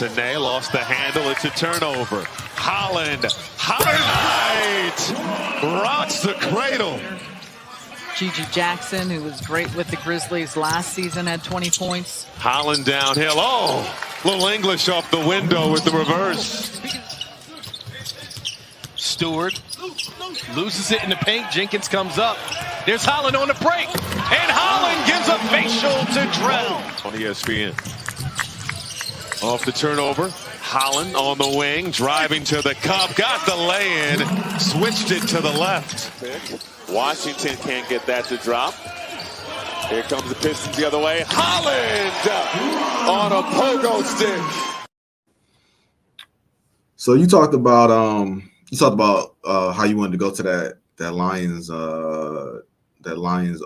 Sané lost the handle. It's a turnover. Holland, highlight, rocks the cradle. Gigi Jackson, who was great with the Grizzlies last season, had 20 points. Holland downhill. Oh, little English off the window with the reverse. Stewart loses it in the paint. Jenkins comes up. There's Holland on the break. And Holland gives a facial to Drell. On ESPN. Off the turnover. Holland on the wing, driving to the cup. Got the lay-in. Switched it to the left. Washington can't get that to drop. Here comes the Pistons the other way. Holland on a pogo stick. So you talked about how you wanted to go to that Lions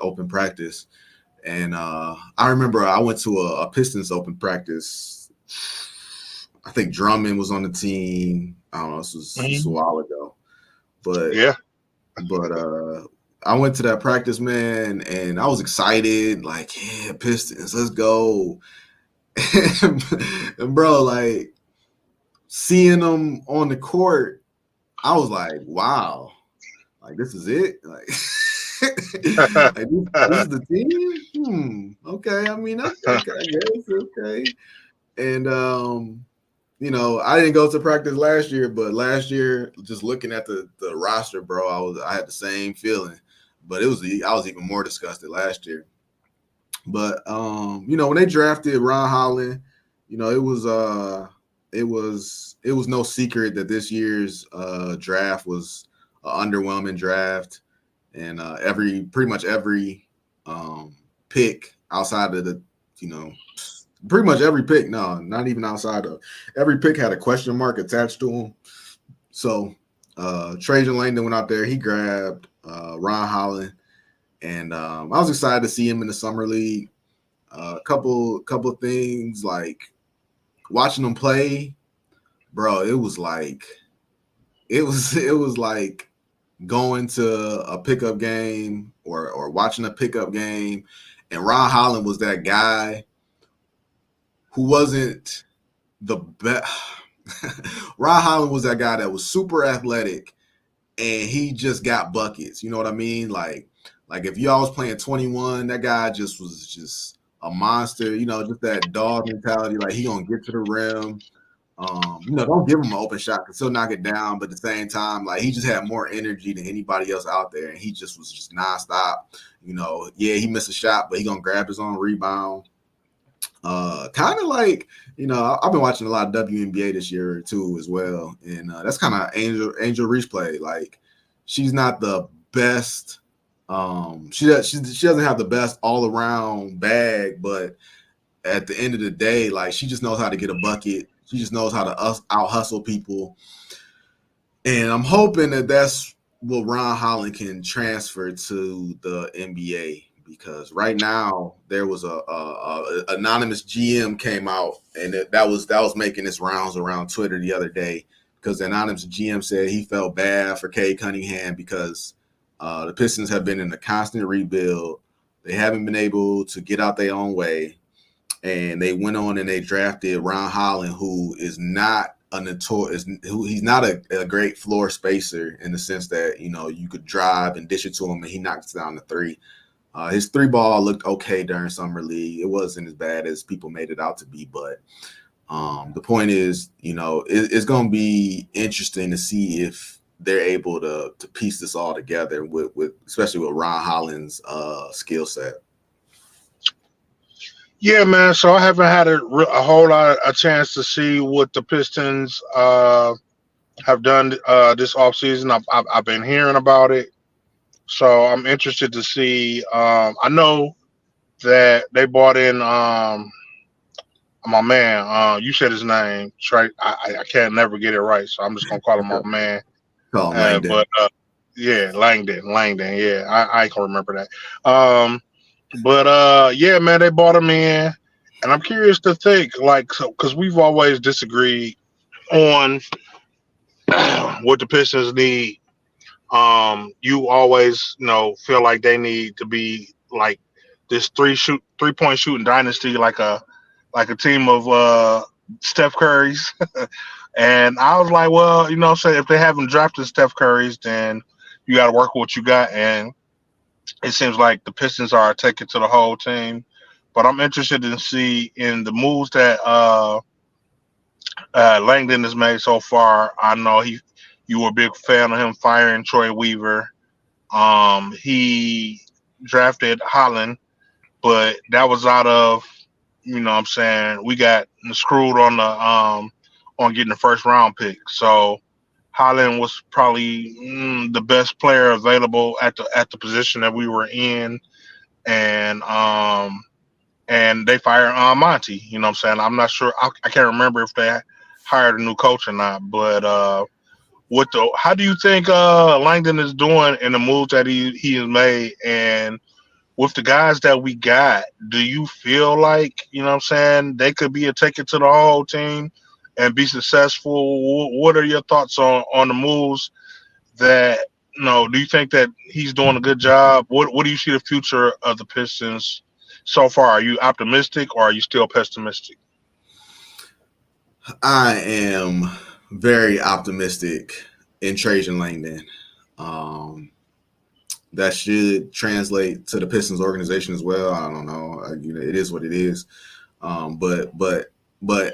open practice, and I remember I went to a Pistons open practice. I think Drummond was on the team. I don't know, this was a while ago, but I went to that practice, man, and I was excited, like, yeah, Pistons, let's go. And bro, like, seeing them on the court, I was like, wow, like, this is it? Like, like this is the team? Okay, I mean, okay, I guess, okay. And, you know, I didn't go to practice last year, but last year, just looking at the roster, bro, I had the same feeling. But I was even more disgusted last year. But you know, when they drafted Ron Holland, you know, it was no secret that this year's draft was an underwhelming draft, and pretty much every pick outside of the, you know, pretty much every pick, no, not even outside of every pick had a question mark attached to him. So Trajan Langdon went out there, he grabbed Ron Holland, and I was excited to see him in the summer league. A couple things, like watching him play, bro. It was like going to a pickup game or watching a pickup game, and Ron Holland was that guy who wasn't the best. Ron Holland was that guy that was super athletic, and he just got buckets. You know what I mean? Like if y'all was playing 21, that guy was just a monster. You know, just that dog mentality. Like, he gonna get to the rim. You know, don't give him an open shot because he'll knock it down. But at the same time, like, he just had more energy than anybody else out there, and he just was just nonstop. You know, yeah, he missed a shot, but he gonna grab his own rebound. Kind of like, you know, I've been watching a lot of WNBA this year too as well, and that's kind of Angel Reese play. Like, she's not the best. She doesn't have the best all around bag, but at the end of the day, like, she just knows how to get a bucket. She just knows how to out hustle people, and I'm hoping that that's what Ron Holland can transfer to the NBA. Because right now there was a anonymous GM came out, and that was making its rounds around Twitter the other day, because the anonymous GM said he felt bad for Cade Cunningham because the Pistons have been in a constant rebuild. They haven't been able to get out their own way, and they went on and they drafted Ron Holland, who is not he's not a great floor spacer in the sense that, you know, you could drive and dish it to him and he knocks down the three. His three ball looked okay during summer league. It wasn't as bad as people made it out to be, but the point is, you know, it's going to be interesting to see if they're able to piece this all together with especially with Ron Holland's skill set. Yeah, man. So I haven't had a whole lot of chance to see what the Pistons have done this offseason. I've been hearing about it. So I'm interested to see. I know that they bought in my man. You said his name, Trey. I can't never get it right, so I'm just gonna call him my man. Call him Langdon. But yeah, Langdon. Yeah, I can remember that. But yeah, man, they bought him in, and I'm curious to think, like, so because we've always disagreed on what the Pistons need. You always, you know, feel like they need to be like this 3-point shooting dynasty, like a team of Steph Curry's. And I was like, well, say if they haven't drafted Steph Curry's, then you got to work with what you got. And it seems like the Pistons are taking to the whole team. But I'm interested in see in the moves that Langdon has made so far. I know you were a big fan of him firing Troy Weaver. He drafted Holland, but that was out of what I'm saying, we got screwed on the on getting the first round pick. So Holland was probably the best player available at the position that we were in, and they fired Monty. You know what I'm saying? I'm not sure. I can't remember if they hired a new coach or not. But how do you think Langdon is doing in the moves that he has made, and with the guys that we got, do you feel like, what I'm saying, they could be a ticket to the whole team and be successful? What are your thoughts on the moves that, do you think that he's doing a good job? What do you see the future of the Pistons so far? Are you optimistic or are you still pessimistic? I am very optimistic in Trajan Langdon. That should translate to the Pistons organization as well. I don't know. It is what it is. But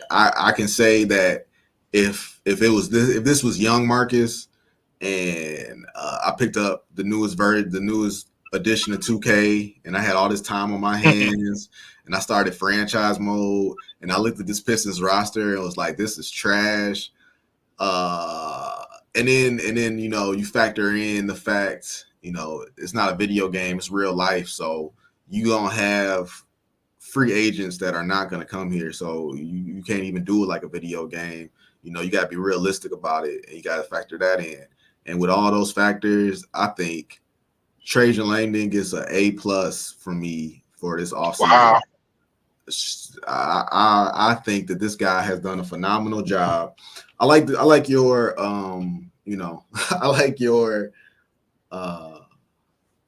I can say that if this was young Marcus and I picked up the newest edition of 2K, and I had all this time on my hands, and I started franchise mode, and I looked at this Pistons roster and was like, this is trash. And then you factor in the fact, it's not a video game, it's real life. So you don't have free agents that are not going to come here. So you can't even do it like a video game. You got to be realistic about it, and you got to factor that in. And with all those factors, I think Trajan Langdon gets an A+ from me for this offseason. Wow. I think that this guy has done a phenomenal job. I like your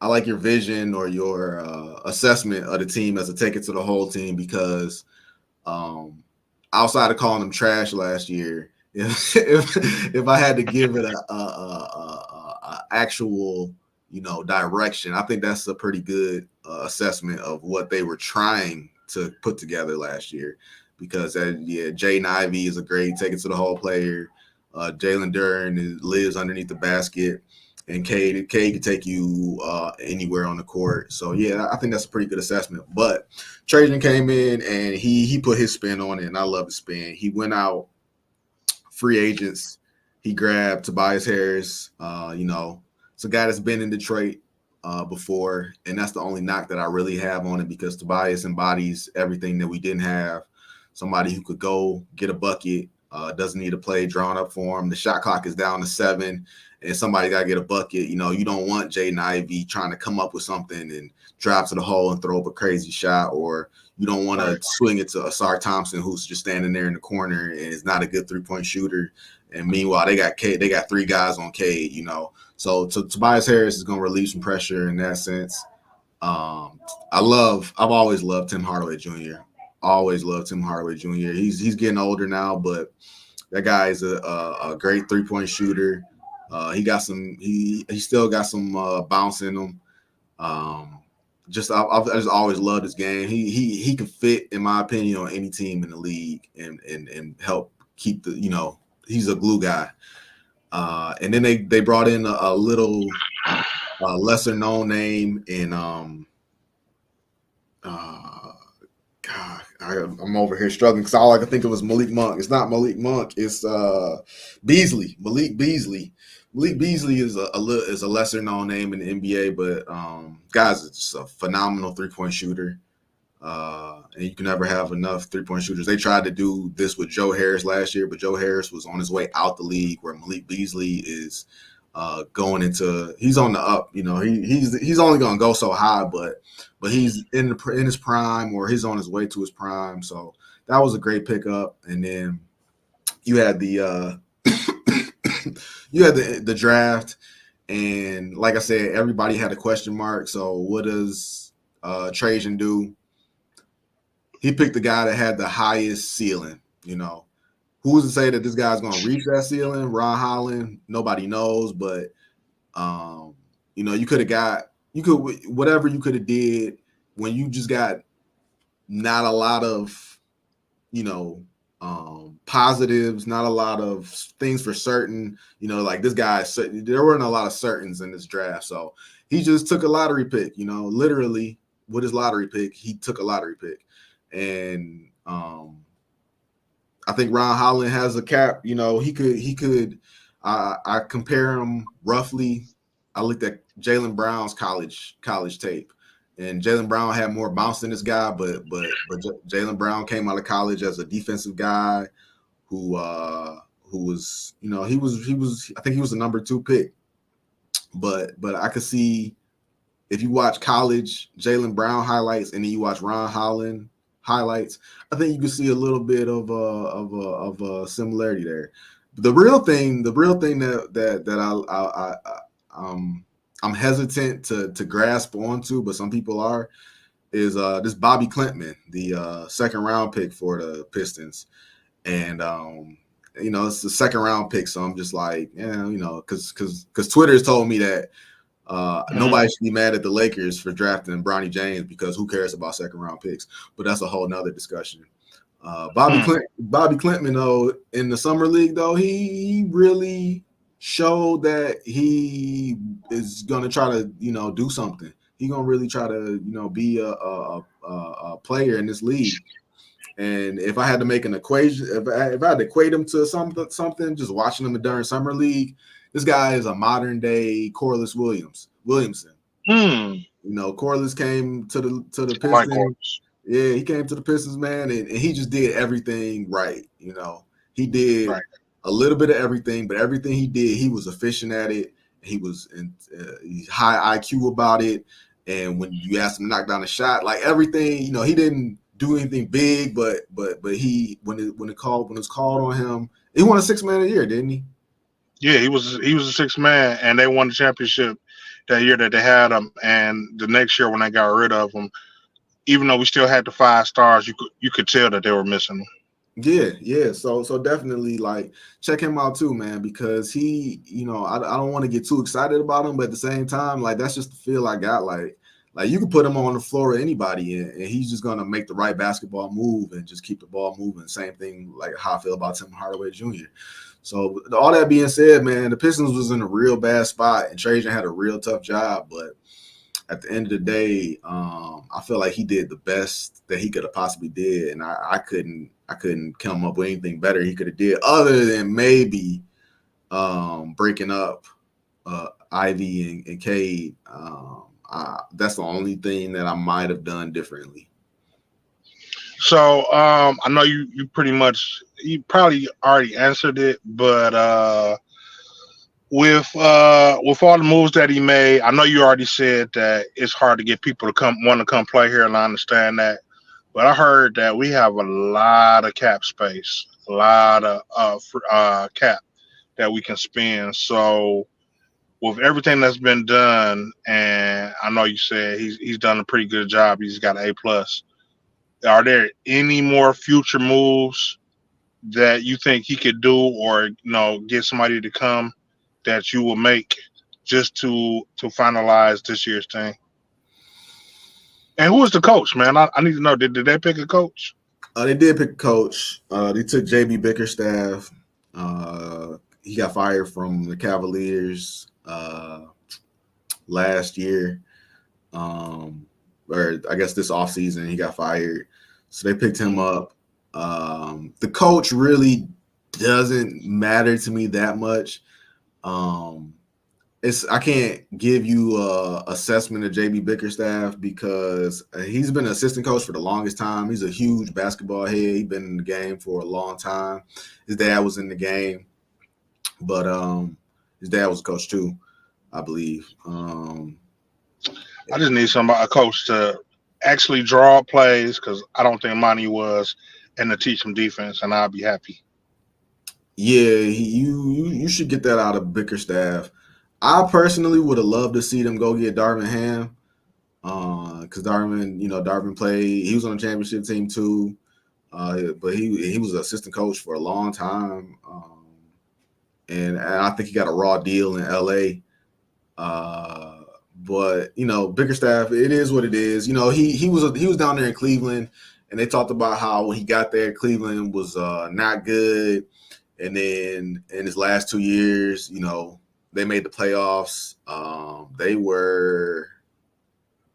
I like your vision or your assessment of the team as a take it to the whole team, because outside of calling them trash last year, if I had to give it a actual direction, I think that's a pretty good assessment of what they were trying to put together last year. Because Jaden Ivey is a great take it to the whole player. Jalen Duren lives underneath the basket, and Cade can take you anywhere on the court. So yeah, I think that's a pretty good assessment. But Trajan came in and he put his spin on it, and I love his spin. He went out free agents. He grabbed Tobias Harris. It's a guy that's been in Detroit before, and that's the only knock that I really have on it, because Tobias embodies everything that we didn't have. Somebody who could go get a bucket, doesn't need a play drawn up for him. The shot clock is down to 7, and somebody got to get a bucket. You don't want Jaden Ivey trying to come up with something and drive to the hole and throw up a crazy shot, or you don't want to swing it to Asar Thompson, who's just standing there in the corner and is not a good 3-point shooter. And meanwhile, they got 3 guys on Cade, So Tobias Harris is going to relieve some pressure in that sense. I've always loved Tim Hardaway Jr. Always loved Tim Hardaway Jr. He's getting older now, but that guy is a great 3-point shooter. He still got some bounce in him. I've just always loved his game. He can fit, in my opinion, on any team in the league and help keep he's a glue guy. And then they brought in a little lesser known name in God, I'm over here struggling because all I could think of was Malik Monk. It's not Malik Monk. It's Beasley. Malik Beasley. Malik Beasley is a lesser known name in the NBA, but guys, it's just a phenomenal 3-point shooter. And you can never have enough 3-point shooters. They tried to do this with Joe Harris last year, but Joe Harris was on his way out the league, where Malik Beasley is he's on the up. He's only going to go so high, but he's in his prime, or he's on his way to his prime. So that was a great pickup. And then you had the the draft, and like I said, everybody had a question mark. So what does Trajan do? He picked the guy that had the highest ceiling. You know, who's to say that this guy's going to reach that ceiling? Ron Holland, nobody knows, but you know, whatever you could have did when you just got not a lot of, you know, positives, not a lot of things for certain. You know, like this guy, there weren't a lot of certains in this draft, so he just took a lottery pick. You know, literally with his lottery pick, he took a lottery pick, and I think Ron Holland has a cap. You know, he could. I compare him roughly. I looked at Jaylen Brown's college tape, and Jaylen Brown had more bounce than this guy, but Jaylen Brown came out of college as a defensive guy who was, you know, he was I think he was the number 2 pick, but I could see if you watch college Jaylen Brown highlights and then you watch Ron Holland highlights, I think you can see a little bit of a similarity there. The real thing that I'm hesitant to grasp onto, but some people are, is this Bobby Klintman, the second round pick for the Pistons, and you know, it's the second round pick, so I'm just like, yeah, you know, because Twitter has told me that nobody should be mad at the Lakers for drafting Bronny James because who cares about second round picks? But that's a whole nother discussion. Bobby Klintman, though, in the summer league, though, he really showed that he is gonna try to, you know, do something. He's gonna really try to, you know, be a player in this league. And if I had to make an equation, if I had to equate him to something, just watching him during summer league, this guy is a modern day Corliss Williamson. You know, Corliss came to the Pistons. Yeah, he came to the Pistons, man, and he just did everything right. You know, he did a little bit of everything, but everything he did, he was efficient at it. He was high IQ about it. And when you asked him to knock down a shot, like everything, you know, he didn't do anything big, but he when it was called on him, he won a 6th man of the year, didn't he? Yeah, he was a 6th man, and they won the championship that year that they had him. And the next year when they got rid of him, even though we still had the 5 stars, you could tell that they were missing him. Yeah. So definitely, like, check him out too, man, because he, you know, I don't want to get too excited about him, but at the same time, like, that's just the feel I got. Like you can put him on the floor with anybody, and he's just gonna make the right basketball move and just keep the ball moving. Same thing like how I feel about Tim Hardaway Jr. So all that being said, man, the Pistons was in a real bad spot, and Trajan had a real tough job. But at the end of the day, I feel like he did the best that he could have possibly did, and I couldn't come up with anything better he could have did other than maybe breaking up Ivy and Cade. That's the only thing that I might have done differently. So I know you probably already answered it, but with all the moves that he made, I know you already said that it's hard to get people to want to come play here, and I understand that. But I heard that we have a lot of cap space, a lot of cap that we can spend. So with everything that's been done, and I know you said he's done a pretty good job. He's got an A+. Are there any more future moves that you think he could do, or, you know, get somebody to come that you will make just to finalize this year's thing? And who is the coach, man? I need to know. Did they pick a coach? They did pick a coach. They took JB Bickerstaff. He got fired from the Cavaliers last year. Or I guess this offseason he got fired. So they picked him up. The coach really doesn't matter to me that much. I can't give you a assessment of JB Bickerstaff because he's been an assistant coach for the longest time. He's a huge basketball head. He's been in the game for a long time. His dad was in the game, but his dad was a coach too, I believe. I just need a coach to actually draw plays, because I don't think Monty was, and to teach him defense, and I'll be happy. Yeah, you should get that out of Bickerstaff. I personally would have loved to see them go get Darvin Ham, because Darvin played. He was on the championship team too. But he was an assistant coach for a long time, and I think he got a raw deal in LA. But you know, Bickerstaff, it is what it is. You know, he was down there in Cleveland, and they talked about how when he got there, Cleveland was not good, and then in his last 2 years, you know, they made the playoffs.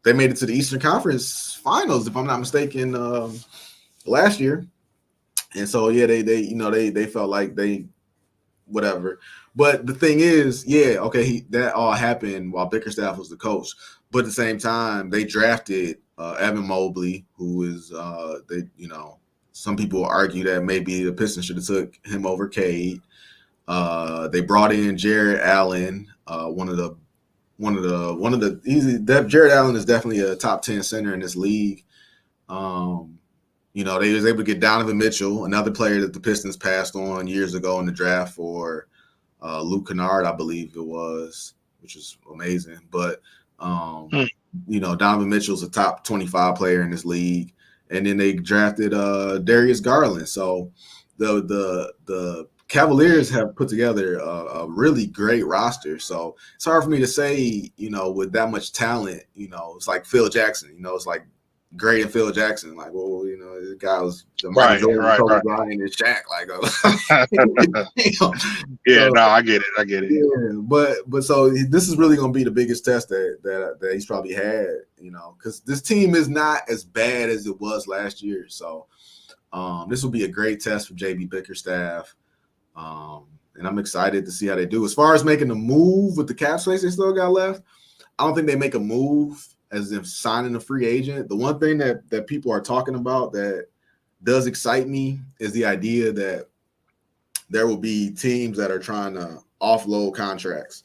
They made it to the Eastern Conference Finals, if I'm not mistaken, last year. And so yeah, they felt like they whatever. But the thing is, yeah, okay, that all happened while Bickerstaff was the coach. But at the same time, they drafted Evan Mobley, who is some people argue that maybe the Pistons should have took him over Cade. They brought in Jared Allen, Jared Allen is definitely a top 10 center in this league. You know, they was able to get Donovan Mitchell, another player that the Pistons passed on years ago in the draft for Luke Kennard, I believe it was, which is amazing. But, you know, Donovan Mitchell's a top 25 player in this league. And then they drafted Darius Garland. So the Cavaliers have put together a really great roster. So it's hard for me to say, you know, with that much talent, you know, it's like Phil Jackson, you know, it's like Gray and Phil Jackson, like, well, you know, the guy was the Michael Jordan, Kobe Bryant, and Shaq, like, you know, yeah, so, no, I get it. Yeah, but so this is really going to be the biggest test that he's probably had, you know, because this team is not as bad as it was last year. So this will be a great test for JB Bickerstaff, and I'm excited to see how they do. As far as making a move with the cap space they still got left, I don't think they make a move as if signing a free agent. The one thing that people are talking about that does excite me is the idea that there will be teams that are trying to offload contracts.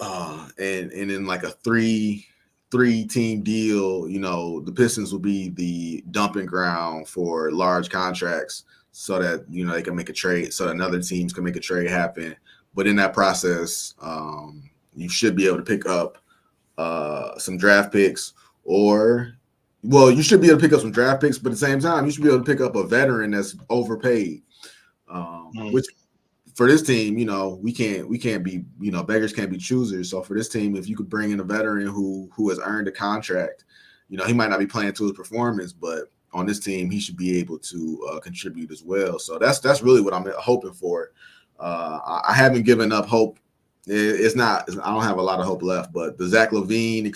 And in like a three team deal, you know, the Pistons will be the dumping ground for large contracts so that, you know, they can make a trade, so that other teams can make a trade happen. But in that process, you should be able to pick up some draft picks, you should be able to pick up some draft picks, but at the same time, you should be able to pick up a veteran that's overpaid. Which for this team, you know, we can't be, you know, beggars can't be choosers. So for this team, if you could bring in a veteran who has earned a contract, you know, he might not be playing to his performance, but on this team, he should be able to contribute as well. So that's really what I'm hoping for. I haven't given up hope. It's not. I don't have a lot of hope left, but the Zach LaVine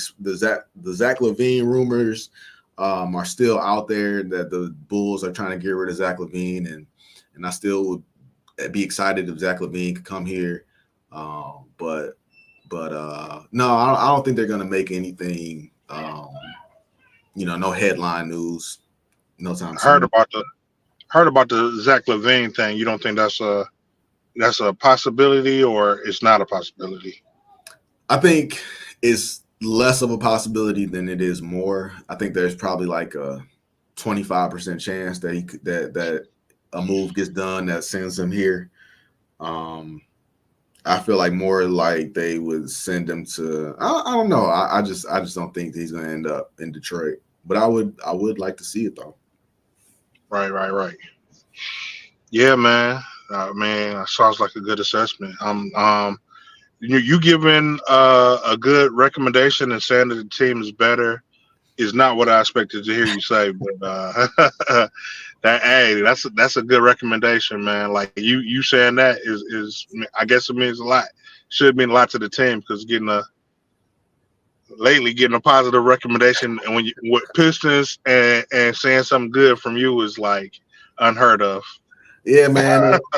rumors are still out there that the Bulls are trying to get rid of Zach LaVine, and I still would be excited if Zach LaVine could come here. But no, I don't think they're going to make anything. You know, no headline news, no time. Heard about the Zach LaVine thing. You don't think that's a possibility, or it's not a possibility? I think it's less of a possibility than it is more. I think there's probably like a 25% chance that that a move gets done that sends him here. I feel like more like they would send him to. I don't know. I just don't think he's going to end up in Detroit. But I would like to see it though. Right. Yeah, man. That sounds like a good assessment. You giving a good recommendation and saying that the team is better is not what I expected to hear you say, but that's a good recommendation, man. Like you saying that is I guess it means a lot. Should mean a lot to the team, because getting a positive recommendation and with Pistons and saying something good from you is like unheard of. Yeah, man.